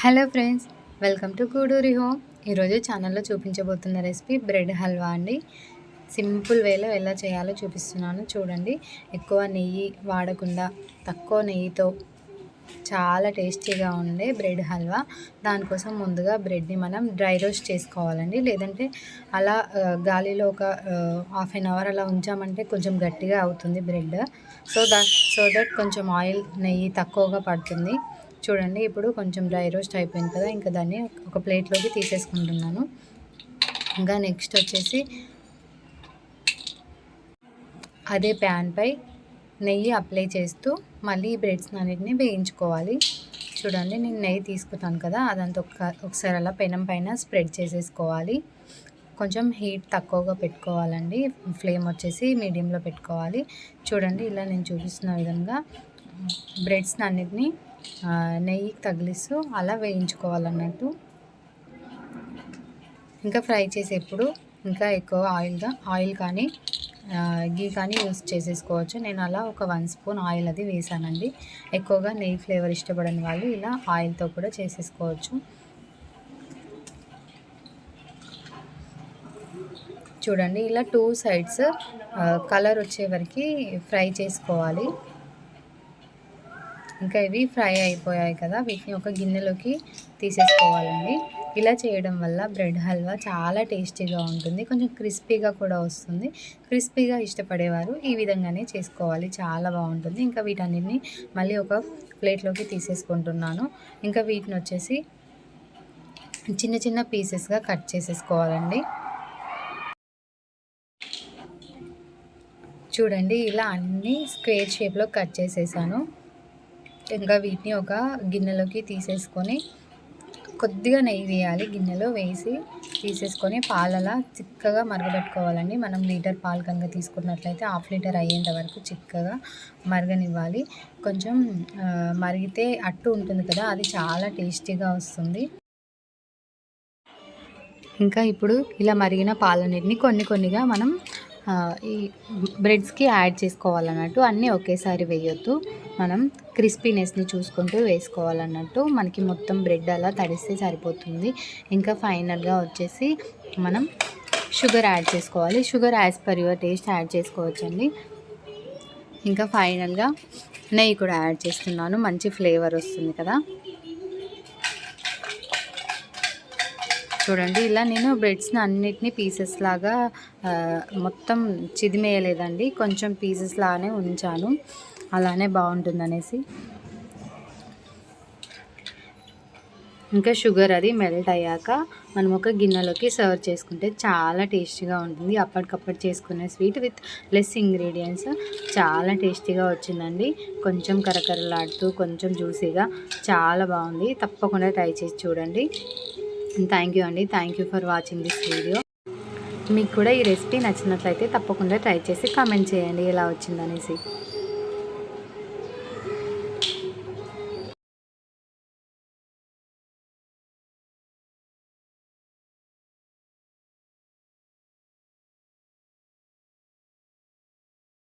Hello friends, welcome to Guduri home. ఈరోజు ఛానల్లో చూపించబోతున్న recipe bread halwa అండి. సింపుల్ వేలో ఎలా చేయాలో చూపిస్తున్నాను చూడండి. ఎక్కువ నెయ్యి వాడకుండా తక్కువ నెయ్యితో చాలా టేస్టీగా ఉండే బ్రెడ్ హల్వా. దానికోసం ముందుగా బ్రెడ్ని మనం డ్రై రోస్ట్ చేసుకోవాలండి. లేదంటే అలా గాలిలో ఒక హాఫ్ అన్ అవర్ అలా ఉంచామంటే కొంచెం గట్టిగా అవుతుంది బ్రెడ్. సో దట్ కొంచెం ఆయిల్ నెయ్యి తక్కువగా పడుతుంది. చూడండి, ఇప్పుడు కొంచెం డ్రై రోస్ట్ అయిపోయింది కదా, ఇంకా దాన్ని ఒక ప్లేట్లోకి తీసేసుకుంటున్నాను. ఇంకా నెక్స్ట్ వచ్చేసి అదే ప్యాన్పై నెయ్యి అప్లై చేస్తూ మళ్ళీ ఈ బ్రెడ్స్ అన్నిటిని వేయించుకోవాలి. చూడండి, నేను నెయ్యి తీసుకుంటాను కదా, అదంతా ఒకసారి అలా పెనం పైన స్ప్రెడ్ చేసేసుకోవాలి. కొంచెం హీట్ తక్కువగా పెట్టుకోవాలండి. ఫ్లేమ్ వచ్చేసి మీడియంలో పెట్టుకోవాలి. చూడండి, ఇలా నేను చూపిస్తున్న విధంగా బ్రెడ్స్ అన్నిటిని నెయ్యి తగిలిస్తూ అలా వేయించుకోవాలన్నట్టు. ఇంకా ఫ్రై చేసేప్పుడు ఇంకా ఎక్కువ ఆయిల్ కానీ గీ కానీ యూస్ చేసేసుకోవచ్చు. నేను అలా ఒక 1 స్పూన్ ఆయిల్ అది వేసానండి. ఎక్కువగా నెయ్యి ఫ్లేవర్ ఇష్టపడని వాళ్ళు ఇలా ఆయిల్తో కూడా చేసేసుకోవచ్చు. చూడండి, ఇలా 2 సైడ్స్ కలర్ వచ్చే వరకు ఫ్రై చేసుకోవాలి. ఇంకా ఇవి ఫ్రై అయిపోయాయి కదా, వీటిని ఒక గిన్నెలోకి తీసేసుకోవాలండి. ఇలా చేయడం వల్ల బ్రెడ్ హల్వా చాలా టేస్టీగా ఉంటుంది. కొంచెం క్రిస్పీగా కూడా వస్తుంది. క్రిస్పీగా ఇష్టపడేవారు ఈ విధంగానే చేసుకోవాలి, చాలా బాగుంటుంది. ఇంకా వీటన్నిటిని మళ్ళీ ఒక ప్లేట్లోకి తీసేసుకుంటున్నాను. ఇంకా వీటిని వచ్చేసి చిన్న చిన్న పీసెస్గా కట్ చేసేసుకోవాలండి. చూడండి, ఇలా అన్నీ స్క్వేర్ షేప్లో కట్ చేసేసాను. ఇంకా వీటిని ఒక గిన్నెలోకి తీసేసుకొని కొద్దిగా నెయ్యి వేయాలి. గిన్నెలో వేసి తీసేసుకొని పాలలా చిక్కగా మరగబెట్టుకోవాలండి. మనం లీటర్ పాలు కనుక తీసుకున్నట్లయితే 1/2 లీటర్ అయ్యేంత వరకు చిక్కగా మరగనివ్వాలి. కొంచెం మరిగితే అట్టు ఉంటుంది కదా, అది చాలా టేస్టీగా వస్తుంది. ఇంకా ఇప్పుడు ఇలా మరిగిన పాలన్నిటిని కొన్నిగా మనం ఈ బ్రెడ్స్కి యాడ్ చేసుకోవాలన్నట్టు. అన్నీ ఒకేసారి వేయొద్దు, మనం క్రిస్పీనెస్ని చూసుకుంటూ వేసుకోవాలన్నట్టు. మనకి మొత్తం బ్రెడ్ అలా తడిస్తే సరిపోతుంది. ఇంకా ఫైనల్గా వచ్చేసి మనం షుగర్ యాడ్ చేసుకోవాలి. Sugar as per your taste add చేసుకోవచ్చండి. ఇంకా ఫైనల్గా నెయ్యి కూడా యాడ్ చేస్తున్నాను, మంచి ఫ్లేవర్ వస్తుంది కదా. చూడండి, ఇలా నేను బ్రెడ్స్ని అన్నిటినీ పీసెస్ లాగా మొత్తం చిదిమేయలేదండి, కొంచెం పీసెస్ లాగానే ఉంచాను, అలానే బాగుంటుందనేసి. ఇంకా షుగర్ అది మెల్ట్ అయ్యాక మనం ఒక గిన్నెలోకి సర్వ్ చేసుకుంటే చాలా టేస్టీగా ఉంటుంది. అప్పటికప్పుడు చేసుకునే స్వీట్ విత్ లెస్ ఇంగ్రీడియంట్స్ చాలా టేస్టీగా వచ్చిందండి. కొంచెం కరకరలాడుతూ కొంచెం జ్యూసీగా చాలా బాగుంది. తప్పకుండా ట్రై చేసి చూడండి. థ్యాంక్ యూ అండి. Thank you for watching this video. మీకు కూడా ఈ రెసిపీ నచ్చినట్లయితే తప్పకుండా ట్రై చేసి కామెంట్ చేయండి ఎలా వచ్చిందనేసి.